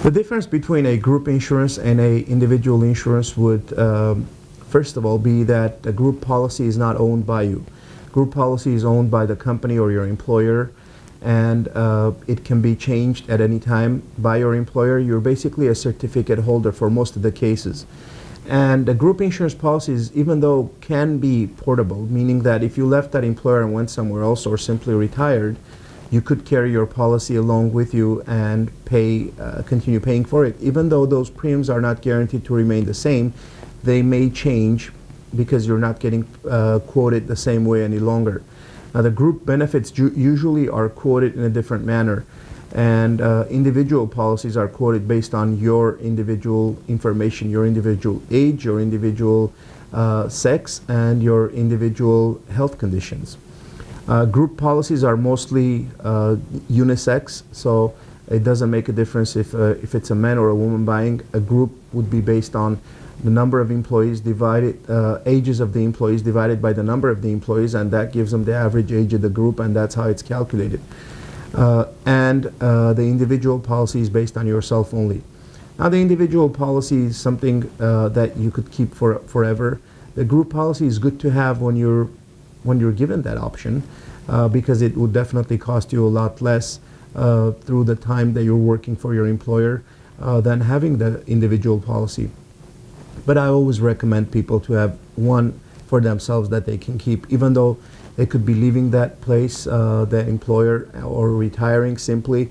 The difference between a group insurance and a individual insurance would, first of all, be that a group policy is not owned by you. Group policy is owned by the company or your employer, and it can be changed at any time by your employer. You're basically a certificate holder for most of the cases. And the group insurance policies, even though can be portable, meaning that if you left that employer and went somewhere else or simply retired, you could carry your policy along with you and continue paying for it. Even though those premiums are not guaranteed to remain the same, they may change because you're not getting quoted the same way any longer. Now, the group benefits usually are quoted in a different manner, and individual policies are quoted based on your individual information, your individual age, your individual sex, and your individual health conditions. Group policies are mostly unisex, so it doesn't make a difference if it's a man or a woman buying. A group would be based on the number of employees divided, ages of the employees divided by the number of the employees, and that gives them the average age of the group, and that's how it's calculated. The individual policy is based on yourself only. Now, the individual policy is something that you could keep forever. The group policy is good to have when you're given that option, because it would definitely cost you a lot less through the time that you're working for your employer than having the individual policy. But I always recommend people to have one for themselves that they can keep, even though they could be leaving that place, the employer, or retiring simply,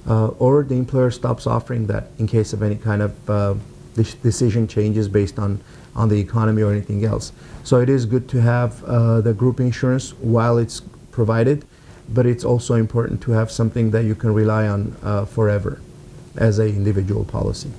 or the employer stops offering that in case of any kind of decision changes based on the economy or anything else. So it is good to have the group insurance while it's provided, but it's also important to have something that you can rely on forever as an individual policy.